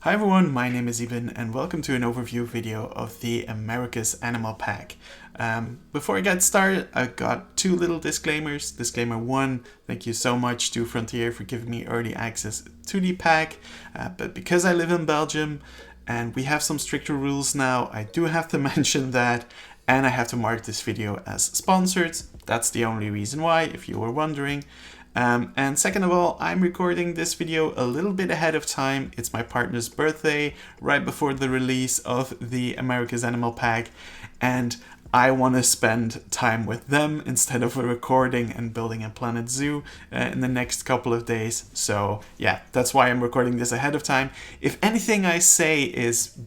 Hi everyone, my name is Eben and welcome to an overview video of the America's Animal Pack. Before I get started, I've got two little disclaimers. Disclaimer 1, thank you so much to Frontier for giving me early access to the pack, but because I live in Belgium and we have some stricter rules now, I do have to mention that, and I have to mark this video as sponsored. That's the only reason why, if you were wondering. And second of all, I'm recording this video a little bit ahead of time. It's my partner's birthday, right before the release of the America's Animal Pack, and I want to spend time with them instead of recording and building a Planet Zoo in the next couple of days. So yeah, that's why I'm recording this ahead of time. If anything I say is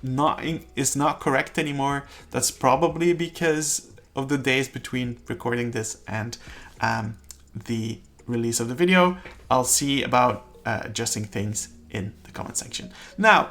not correct anymore, that's probably because of the days between recording this and the release of the video. I'll see about adjusting things in the comment section. Now,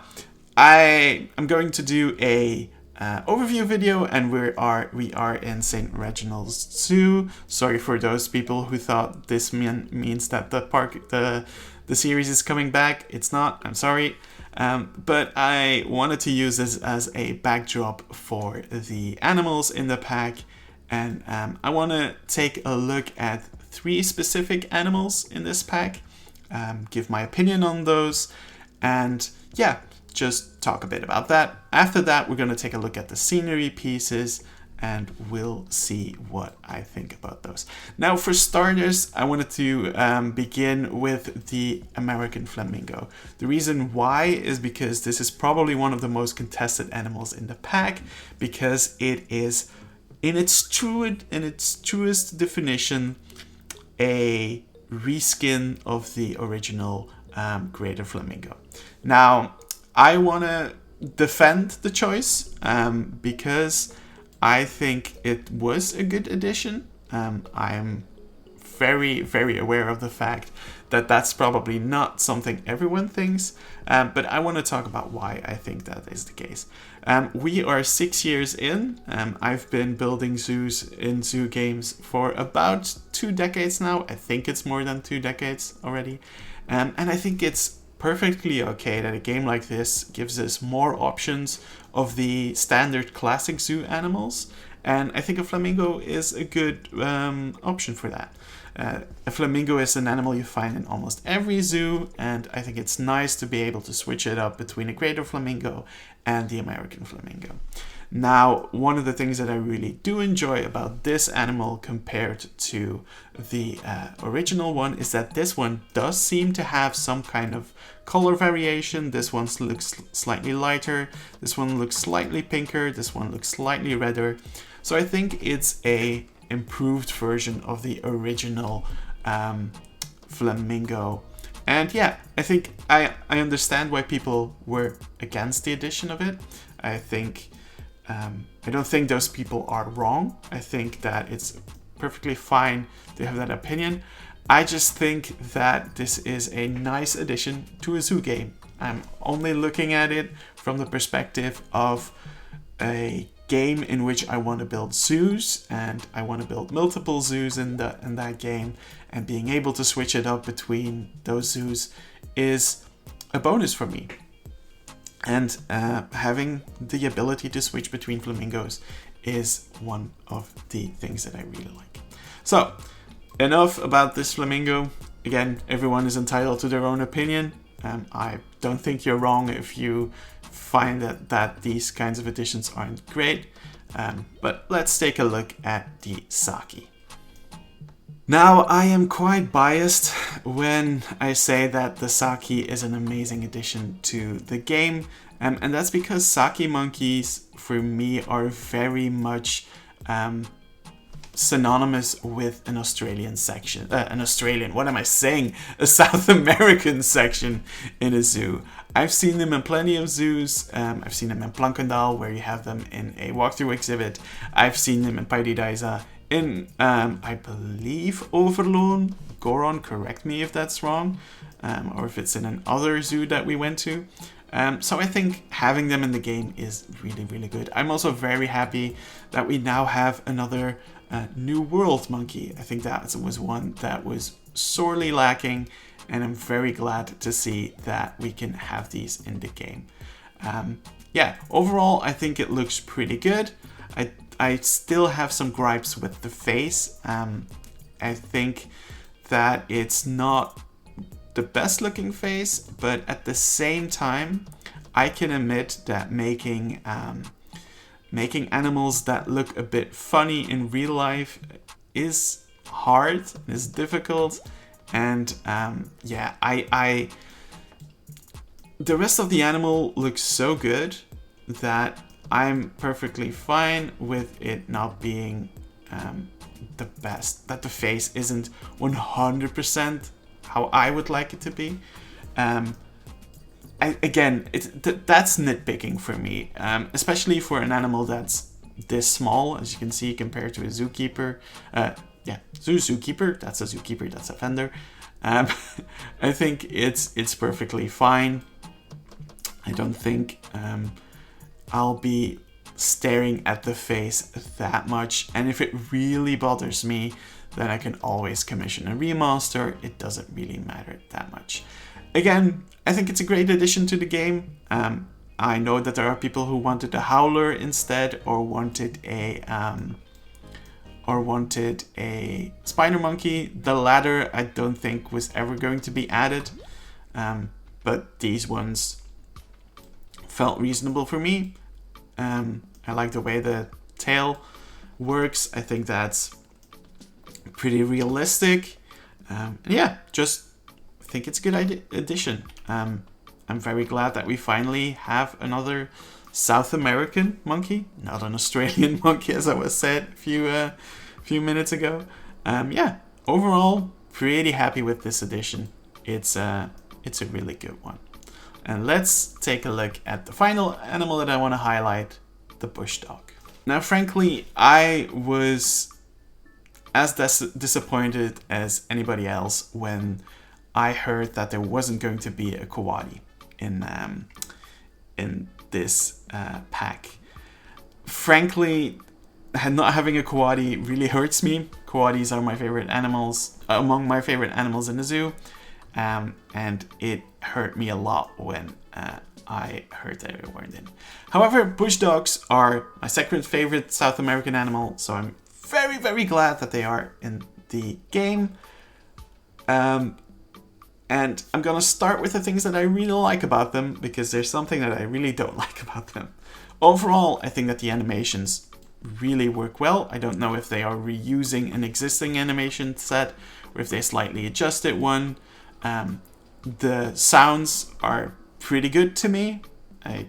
I am going to do a overview video, and we are in Saint Reginald Zoo. Sorry for those people who thought this means that the series is coming back. It's not. I'm sorry. But I wanted to use this as a backdrop for the animals in the pack, and I want to take a look at 3 specific animals in this pack, give my opinion on those, and yeah, just talk a bit about that. After that, we're going to take a look at the scenery pieces, and we'll see what I think about those. Now, for starters, I wanted to begin with the American flamingo. The reason why is because this is probably one of the most contested animals in the pack, because it is, in its truest definition, a reskin of the original greater flamingo. Now, I want to defend the choice because I think it was a good addition. I am very, very aware of the fact that that's probably not something everyone thinks, but I want to talk about why I think that is the case. We are 6 years in. I've been building zoos in zoo games for about 2 decades now. I think it's more than 2 decades already. And I think it's perfectly okay that a game like this gives us more options of the standard classic zoo animals. And I think a flamingo is a good option for that. A flamingo is an animal you find in almost every zoo, and I think it's nice to be able to switch it up between a greater flamingo and the American flamingo. Now, one of the things that I really do enjoy about this animal compared to the original one is that this one does seem to have some kind of color variation. This one looks slightly lighter, this one looks slightly pinker, this one looks slightly redder. So I think it's a improved version of the original flamingo. And yeah, I think I understand why people were against the addition of it. I think I don't think those people are wrong. I think that it's perfectly fine to have that opinion. I just think that this is a nice addition to a zoo game. I'm only looking at it from the perspective of a game in which I want to build zoos, and I want to build multiple zoos in that game, and being able to switch it up between those zoos is a bonus for me. And having the ability to switch between flamingos is one of the things that I really like. So, enough about this flamingo. Again, everyone is entitled to their own opinion. I don't think you're wrong if you find that these kinds of additions aren't great. But let's take a look at the Saki. Now, I am quite biased when I say that the Saki is an amazing addition to the game, and that's because Saki monkeys, for me, are very much synonymous with an Australian section. A South American section in a zoo. I've seen them in plenty of zoos. I've seen them in Plankendal, where you have them in a walkthrough exhibit. I've seen them in Paradise in, I believe, Overloon. Goron, correct me if that's wrong, or if it's in another zoo that we went to. So I think having them in the game is really, really good. I'm also very happy that we now have another New World monkey. I think that was one that was sorely lacking, and I'm very glad to see that we can have these in the game. Yeah, overall I think it looks pretty good. I still have some gripes with the face. I think that it's not the best looking face, but at the same time I can admit that making animals that look a bit funny in real life is hard, is difficult, and yeah, the rest of the animal looks so good that I'm perfectly fine with it not being the best, that the face isn't 100% how I would like it to be. Again, that's nitpicking for me, especially for an animal that's this small, as you can see, compared to a zookeeper. Yeah, zookeeper, that's a zookeeper, that's a fender. I think it's perfectly fine. I don't think I'll be staring at the face that much, and if it really bothers me, then I can always commission a remaster. It doesn't really matter that much. Again, I think it's a great addition to the game. I know that there are people who wanted a howler instead, or wanted a spider monkey. The latter I don't think was ever going to be added, but these ones felt reasonable for me. I like the way the tail works. I think that's pretty realistic. And yeah, just think it's a good addition. I'm very glad that we finally have another South American monkey, not an Australian monkey, as I was said a few minutes ago. Yeah, overall, pretty happy with this edition. It's a really good one. And let's take a look at the final animal that I want to highlight, the bush dog. Now, frankly, I was as disappointed as anybody else when I heard that there wasn't going to be a koadi in this pack. Frankly, not having a koadi really hurts me. Koadis are my favorite animals, among my favorite animals in the zoo, and it hurt me a lot when I heard that they weren't in. However, bush dogs are my second favorite South American animal, so I'm very, very glad that they are in the game. And I'm gonna start with the things that I really like about them, because there's something that I really don't like about them. Overall, I think that the animations really work well. I don't know if they are reusing an existing animation set or if they slightly adjusted one. The sounds are pretty good to me.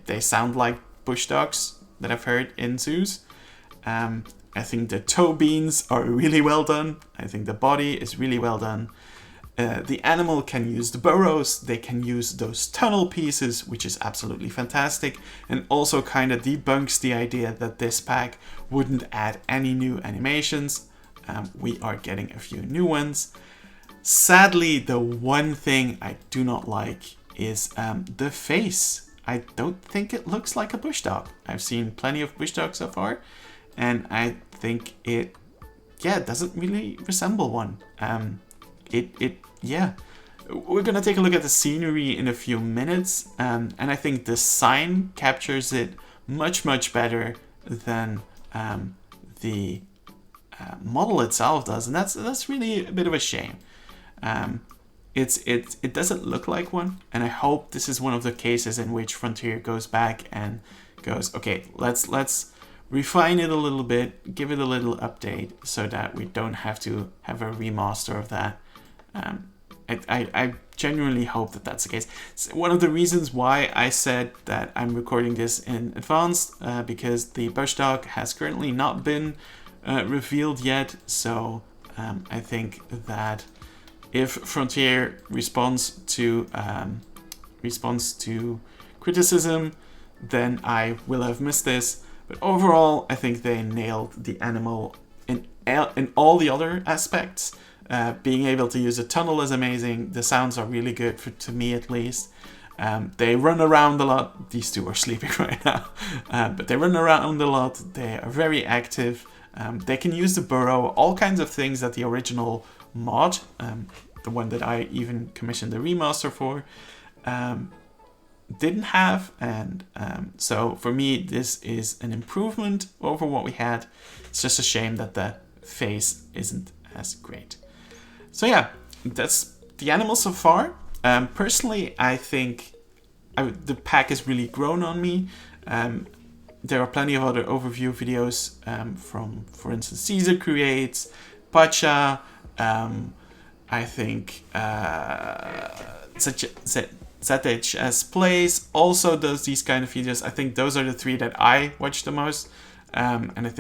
They sound like bush dogs that I've heard in zoos. I think the toe beans are really well done. I think the body is really well done. The animal can use the burrows, they can use those tunnel pieces, which is absolutely fantastic, and also kind of debunks the idea that this pack wouldn't add any new animations. We are getting a few new ones. Sadly, the one thing I do not like is the face. I don't think it looks like a bush dog. I've seen plenty of bush dogs so far, and I think it doesn't really resemble one. Yeah, we're gonna take a look at the scenery in a few minutes, and I think the sign captures it much better than the model itself does, and that's really a bit of a shame. It doesn't look like one, and I hope this is one of the cases in which Frontier goes back and goes, okay, let's refine it a little bit, give it a little update, so that we don't have to have a remaster of that. I genuinely hope that that's the case. It's one of the reasons why I said that I'm recording this in advance, because the bush dog has currently not been revealed yet. So I think that if Frontier responds to criticism, then I will have missed this. But overall, I think they nailed the animal in all the other aspects. Being able to use a tunnel is amazing. The sounds are really good, to me at least. They run around a lot. These two are sleeping right now. But they run around a lot. They are very active. They can use the burrow. All kinds of things that the original mod the one that I even commissioned the remaster for, didn't have. And so for me, this is an improvement over what we had. It's just a shame that the face isn't as great. So yeah, that's the animals so far. Personally, I think the pack has really grown on me. There are plenty of other overview videos from, for instance, Caesar Creates, Pacha, I think ZWED Plays also does these kind of videos. I think those are the three that I watch the most. And I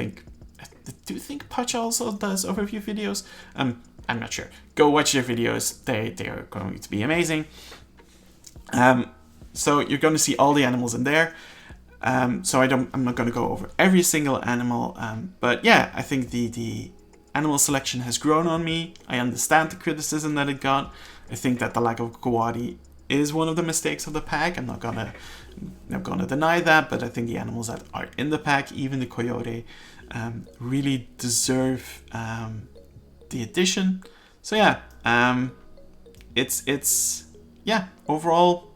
do think Pacha also does overview videos? I'm not sure. Go watch their videos. They are going to be amazing. So you're going to see all the animals in there. So I'm not going to go over every single animal. But yeah, I think the animal selection has grown on me. I understand the criticism that it got. I think that the lack of Kawadi is one of the mistakes of the pack. I'm not gonna deny that, but I think the animals that are in the pack, even the coyote, really deserve the addition. So yeah, it's overall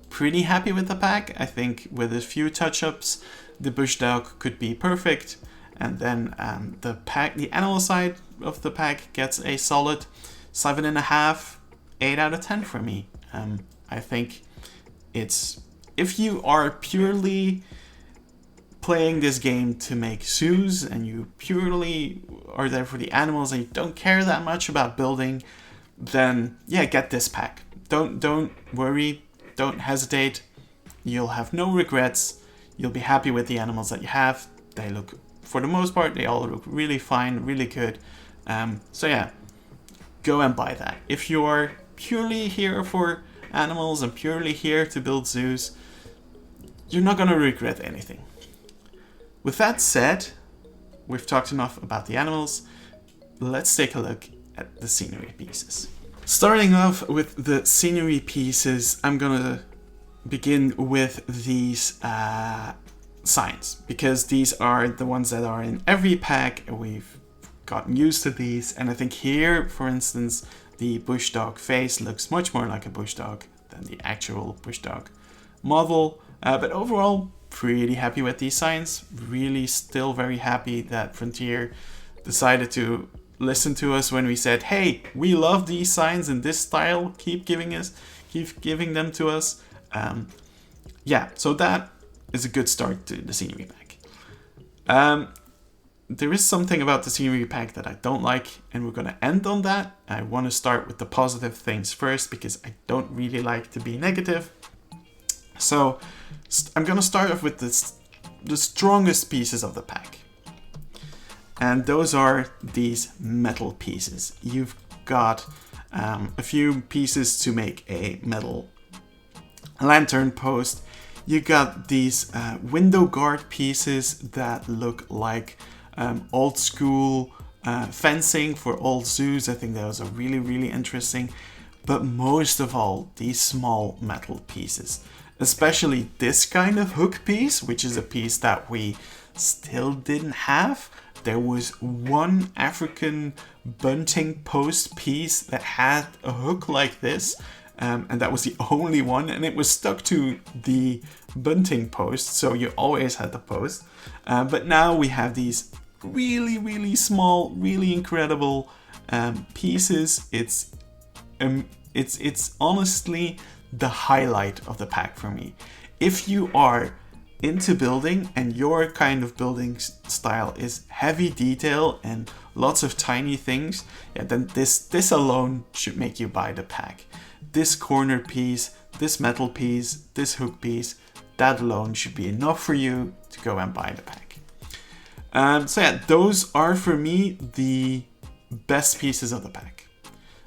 pretty happy with the pack. I think with a few touch-ups, the bush dog could be perfect, and then the animal side of the pack gets a solid 7.5, 8 out of 10 for me. I think if you are purely playing this game to make zoos and you purely are there for the animals and you don't care that much about building, then yeah, get this pack. Don't worry, don't hesitate. You'll have no regrets. You'll be happy with the animals that you have. They look, for the most part, they all look really fine, really good. So yeah, go and buy that. If you're purely here for animals and purely here to build zoos, you're not going to regret anything. With that said, we've talked enough about the animals. Let's take a look at the scenery pieces. Starting off with the scenery pieces, I'm gonna begin with these signs, because these are the ones that are in every pack. We've gotten used to these, and I think here, for instance, the bush dog face looks much more like a bush dog than the actual bush dog model. But overall, pretty happy with these signs. Really still very happy that Frontier decided to listen to us when we said, hey, we love these signs in this style, keep giving them to us. Yeah, so that is a good start to the scenery pack. There is something about the scenery pack that I don't like, and we're going to end on that. I want to start with the positive things first, because I don't really like to be negative. So I'm going to start off with the strongest pieces of the pack. And those are these metal pieces. You've got a few pieces to make a metal lantern post. You got these window guard pieces that look like old school fencing for old zoos. I think those are really, really interesting. But most of all, these small metal pieces, especially this kind of hook piece, which is a piece that we still didn't have. There was one African bunting post piece that had a hook like this, and that was the only one, and it was stuck to the bunting post, so you always had the post. But now we have these really, really small, really incredible pieces. It's honestly the highlight of the pack for me. If you are into building and your kind of building style is heavy detail and lots of tiny things, yeah, then this alone should make you buy the pack. This corner piece, this metal piece, this hook piece, that alone should be enough for you to go and buy the pack. So yeah, those are for me the best pieces of the pack.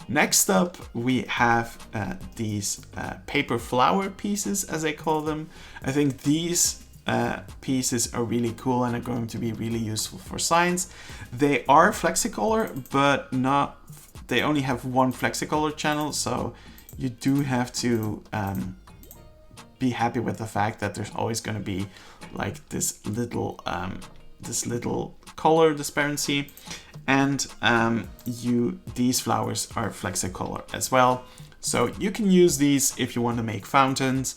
Next up, we have these paper flower pieces, as I call them. I think these pieces are really cool and are going to be really useful for signs. They are flexicolor, but they only have one flexicolor channel, so you do have to be happy with the fact that there's always going to be like this little color disparity, and these flowers are flexicolor as well. So you can use these if you want to make fountains.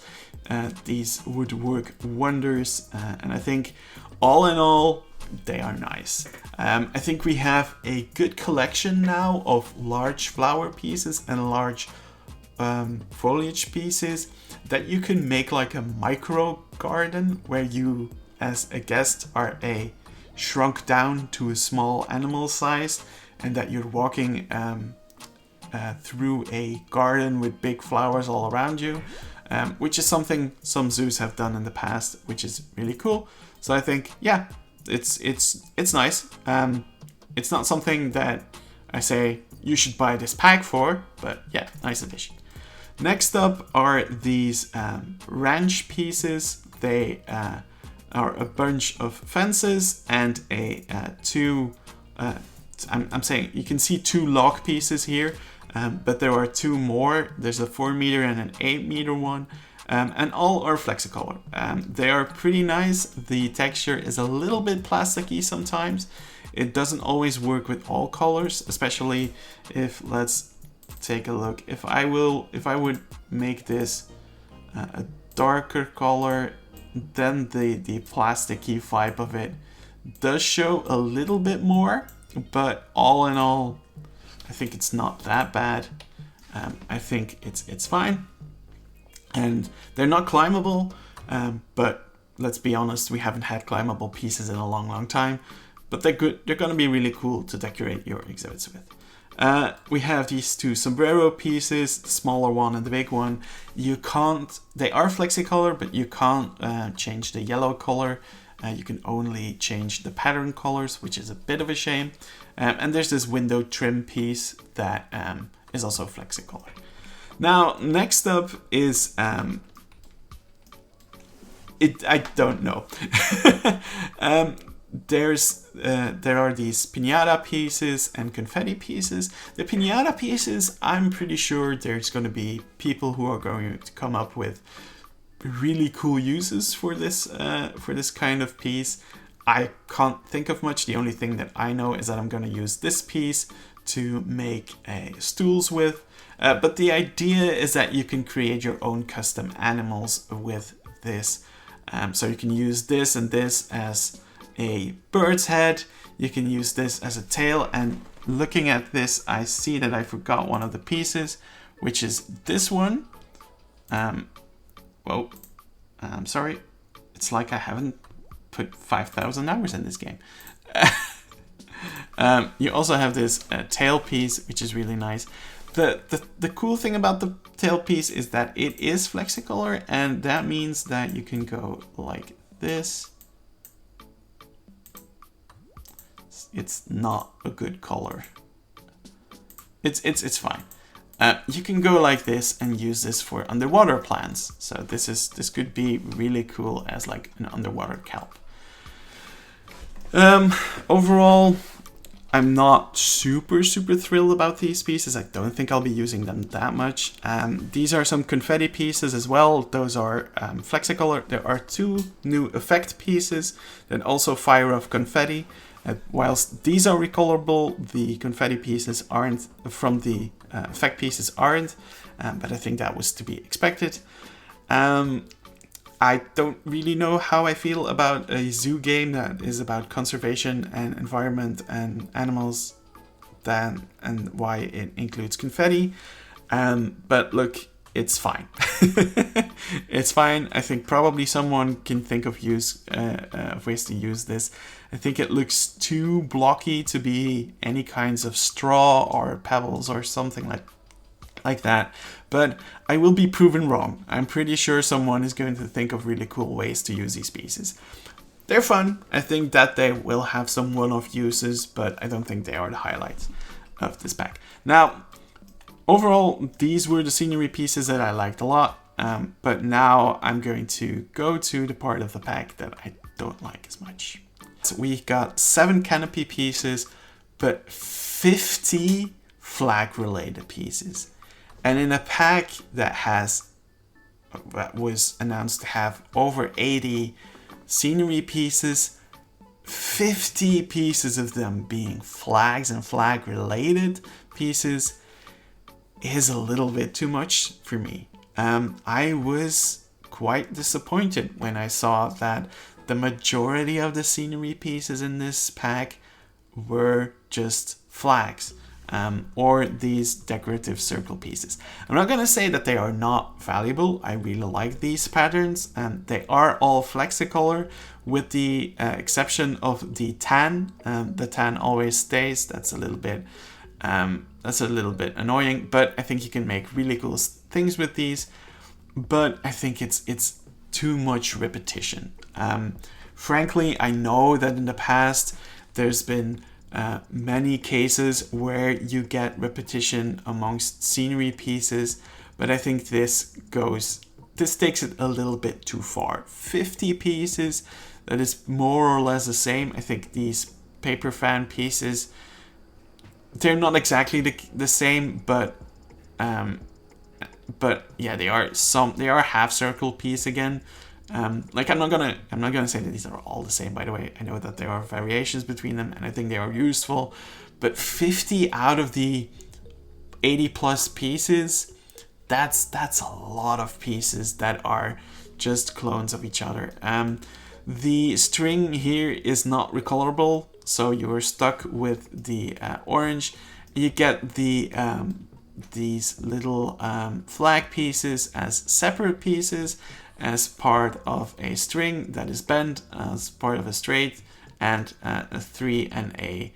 These would work wonders, and I think all in all, they are nice. I think we have a good collection now of large flower pieces and large foliage pieces that you can make like a micro garden where you as a guest are shrunk down to a small animal size, and that you're walking through a garden with big flowers all around you, which is something some zoos have done in the past, which is really cool. So I think, yeah, it's nice. It's not something that I say you should buy this pack for, but yeah, nice addition. Next up are these ranch pieces. They are a bunch of fences and I'm saying you can see 2 log pieces here, but there are 2 more. There's a 4 meter and an 8 meter one, and all are flexicolor. They are pretty nice. The texture is a little bit plasticky sometimes. It doesn't always work with all colors, especially if, let's take a look. If I would make this a darker color, then the plasticky vibe of it does show a little bit more, but all in all, I think it's not that bad. I think it's fine, and they're not climbable, but let's be honest, we haven't had climbable pieces in a long time, but they're good. They're gonna be really cool to decorate your exhibits with. We have these 2 sombrero pieces, the smaller one and the big one. They are flexicolor, but you can't change the yellow color. You can only change the pattern colors, which is a bit of a shame. And there's this window trim piece that is also flexicolor. Now, next up is, I don't know. There are these piñata pieces and confetti pieces. The piñata pieces, I'm pretty sure there's going to be people who are going to come up with really cool uses for this kind of piece. I can't think of much. The only thing that I know is that I'm going to use this piece to make stools with. But the idea is that you can create your own custom animals with this. So you can use this and this as a bird's head. You can use this as a tail, and looking at this, I see that I forgot one of the pieces, which is this one. Whoa, I'm sorry. It's like I haven't put 5,000 hours in this game. You also have this tail piece, which is really nice. The cool thing about the tail piece is that it is flexicolor, and that means that you can go like this. It's not a good color. It's fine. You can go like this and use this for underwater plants. So this could be really cool as like an underwater kelp. Overall, I'm not super thrilled about these pieces. I don't think I'll be using them that much. These are some confetti pieces as well. Those are flexicolor. There are 2 new effect pieces that also fire off confetti. Whilst these are recolorable, the confetti pieces aren't, from the effect pieces aren't, but I think that was to be expected. I don't really know how I feel about a zoo game that is about conservation and environment and animals, and why it includes confetti. But look, it's fine. It's fine. I think probably someone can think of ways to use this. I think it looks too blocky to be any kinds of straw or pebbles or something like that. But I will be proven wrong. I'm pretty sure someone is going to think of really cool ways to use these pieces. They're fun. I think that they will have some one-off uses, but I don't think they are the highlights of this pack. Now, overall, these were the scenery pieces that I liked a lot. But now I'm going to go to the part of the pack that I don't like as much. So we got 7 canopy pieces, but 50 flag-related pieces. And in a pack that was announced to have over 80 scenery pieces, 50 pieces of them being flags and flag related pieces is a little bit too much for me. I was quite disappointed when I saw that the majority of the scenery pieces in this pack were just flags, or these decorative circle pieces. I'm not going to say that they are not valuable. I really like these patterns, and they are all flexicolor with the exception of the tan. The tan always stays. That's a little bit annoying, but I think you can make really cool things with these. But I think it's too much repetition. Frankly, I know that in the past there's been many cases where you get repetition amongst scenery pieces, but I think this takes it a little bit too far. 50 pieces, that is more or less the same. I think these paper fan pieces, they're not exactly the same, but yeah, they are a half circle piece again. Like I'm not gonna say that these are all the same, by the way. I know that there are variations between them, and I think they are useful, but 50 out of the 80 plus pieces, that's a lot of pieces that are just clones of each other. The string here is not recolorable, so you are stuck with the orange. You get the these little flag pieces as separate pieces, as part of a string that is bent, as part of a straight, and a 3 and a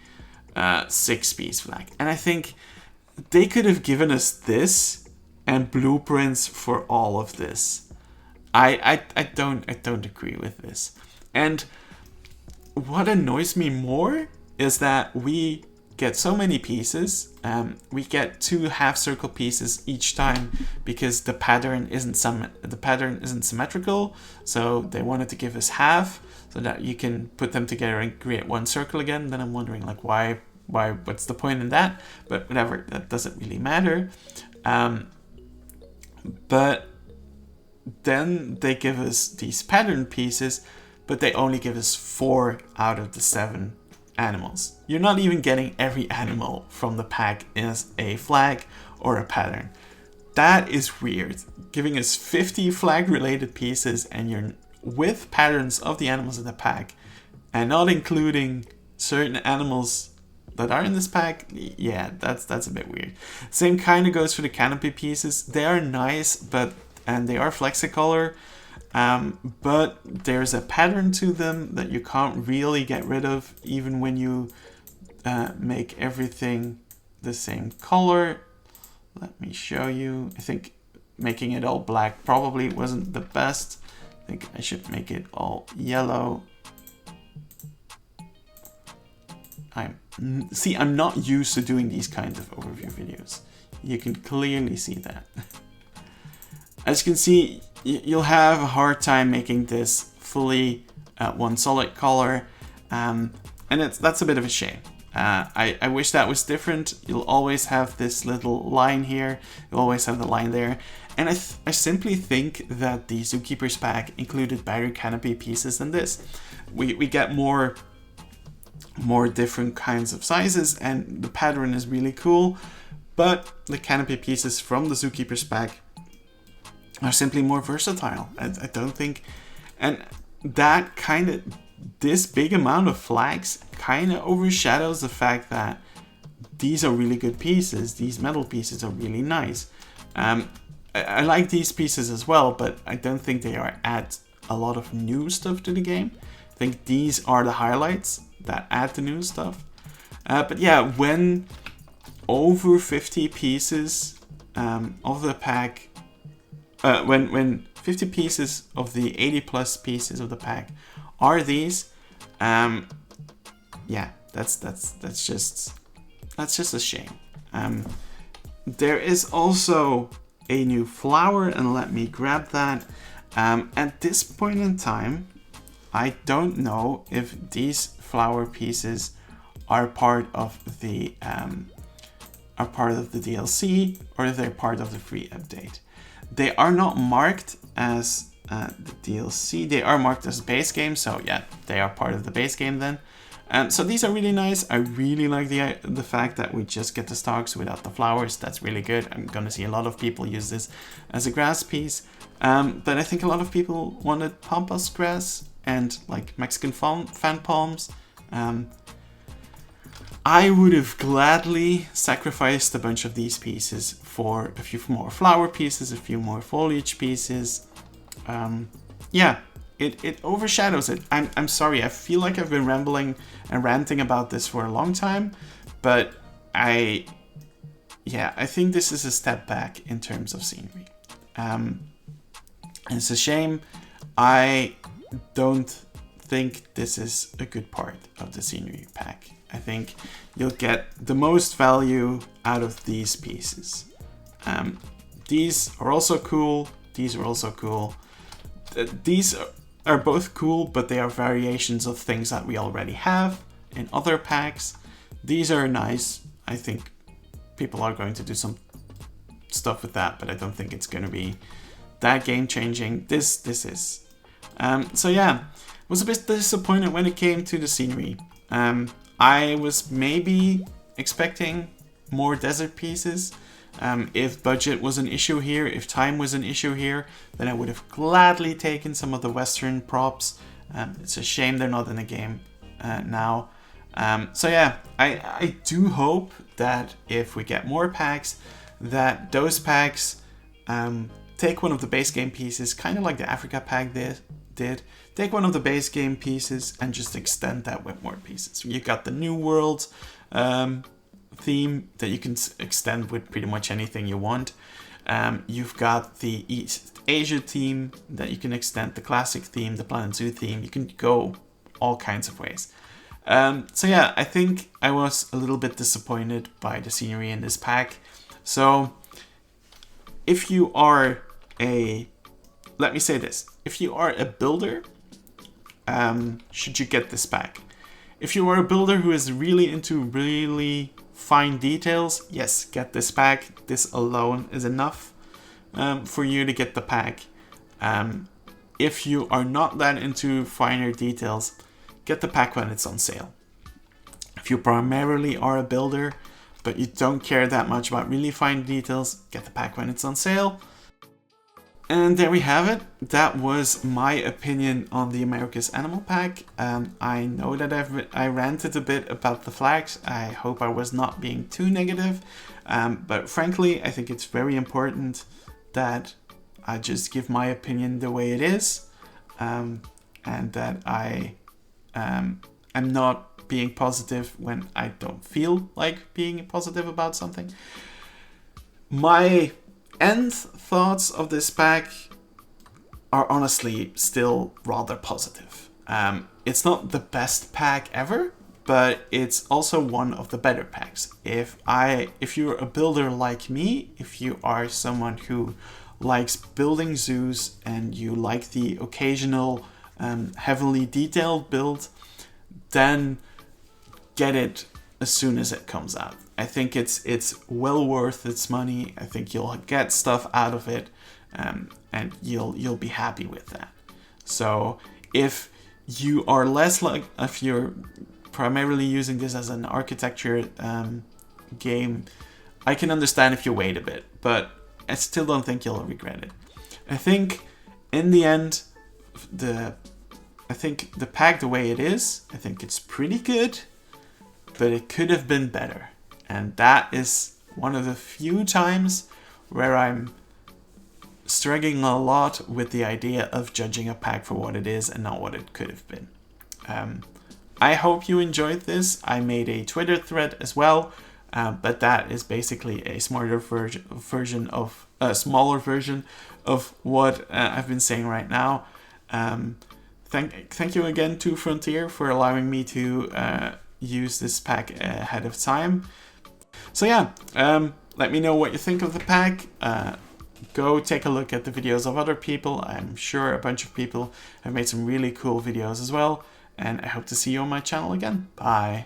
6 piece flag. And I think they could have given us this and blueprints for all of this. I don't agree with this. And what annoys me more is that we get so many pieces. We get 2 half circle pieces each time because the pattern isn't symmetrical. So they wanted to give us half so that you can put them together and create one circle again. Then I'm wondering, like, why? What's the point in that? But whatever, that doesn't really matter. But then they give us these pattern pieces, but they only give us 4 out of the 7 animals. You're not even getting every animal from the pack as a flag or a pattern. That is weird. Giving us 50 flag related pieces and you're with patterns of the animals in the pack and not including certain animals that are in this pack. Yeah, that's a bit weird. Same kind of goes for the canopy pieces. They are nice, and they are flexicolor, but there's a pattern to them that you can't really get rid of even when you make everything the same color. Let me show you. I think making it all black probably wasn't the best. I think I should make it all yellow. I'm not used to doing these kinds of overview videos. You can clearly see that. As you can see, you'll have a hard time making this fully one solid color, and that's a bit of a shame. I wish that was different. You'll always have this little line here. You'll always have the line there. And I simply think that the Zookeeper's pack included better canopy pieces than this. We get more different kinds of sizes, and the pattern is really cool, but the canopy pieces from the Zookeeper's pack are simply more versatile. I don't think, and that this big amount of flags kind of overshadows the fact that these are really good pieces. These metal pieces are really nice. I like these pieces as well, but I don't think they add a lot of new stuff to the game. I think these are the highlights that add the new stuff. But yeah, when over 50 pieces of the pack, when 50 pieces of the 80 plus pieces of the pack are these, yeah, that's just a shame. There is also a new flower, and let me grab that. At this point in time, I don't know if these flower pieces are part of the DLC or if they're part of the free update. They are not marked as the DLC. They are marked as base game, so yeah, they are part of the base game then. So these are really nice. I really like the fact that we just get the stalks without the flowers. That's really good. I'm gonna see a lot of people use this as a grass piece. But I think a lot of people wanted pampas grass and like Mexican fan palms. I would have gladly sacrificed a bunch of these pieces for a few more flower pieces, a few more foliage pieces. Yeah, it overshadows it. I'm sorry, I feel like I've been rambling and ranting about this for a long time, but I think this is a step back in terms of scenery. It's a shame. I don't think this is a good part of the scenery pack. I think you'll get the most value out of these pieces. These are also cool. These are also cool. These are both cool, but they are variations of things that we already have in other packs. These are nice. I think people are going to do some stuff with that, but I don't think it's going to be that game changing. This is. So yeah, I was a bit disappointed when it came to the scenery. I was maybe expecting more desert pieces. If budget was an issue here, if time was an issue here, then I would have gladly taken some of the Western props. It's a shame they're not in the game now. So yeah, I do hope that if we get more packs, that those packs take one of the base game pieces, kind of like the Africa pack did. Take one of the base game pieces and just extend that with more pieces. You got the New World theme that you can extend with pretty much anything you want. You've got the East Asia theme that you can extend, the classic theme, the Planet Zoo theme. You can go all kinds of ways. So yeah, I think I was a little bit disappointed by the scenery in this pack. So if you are let me say this, if you are a builder, should you get this pack? If you are a builder who is really into really fine details, yes, get this pack. This alone is enough for you to get the pack. If you are not that into finer details, get the pack when it's on sale. If you primarily are a builder, but you don't care that much about really fine details, get the pack when it's on sale. And there we have it. That was my opinion on the America's Animal Pack. I know that I ranted a bit about the flags. I hope I was not being too negative. But frankly, I think it's very important that I just give my opinion the way it is. And that I am not being positive when I don't feel like being positive about something. My end thoughts of this pack are honestly still rather positive. It's not the best pack ever, but it's also one of the better packs. If you're a builder like me, if you are someone who likes building zoos and you like the occasional heavily detailed build, then get it as soon as it comes out. I think it's well worth its money. I think you'll get stuff out of it, and you'll be happy with that. So if you are if you're primarily using this as an architecture game, I can understand if you wait a bit, but I still don't think you'll regret it. I think in the end, the pack the way it is, I think it's pretty good, but it could have been better. And that is one of the few times where I'm struggling a lot with the idea of judging a pack for what it is and not what it could have been. I hope you enjoyed this. I made a Twitter thread as well, but that is basically a smaller version of what I've been saying right now. Thank you again to Frontier for allowing me to use this pack ahead of time. So yeah, let me know what you think of the pack. Go take a look at the videos of other people. I'm sure a bunch of people have made some really cool videos as well. And I hope to see you on my channel again. Bye.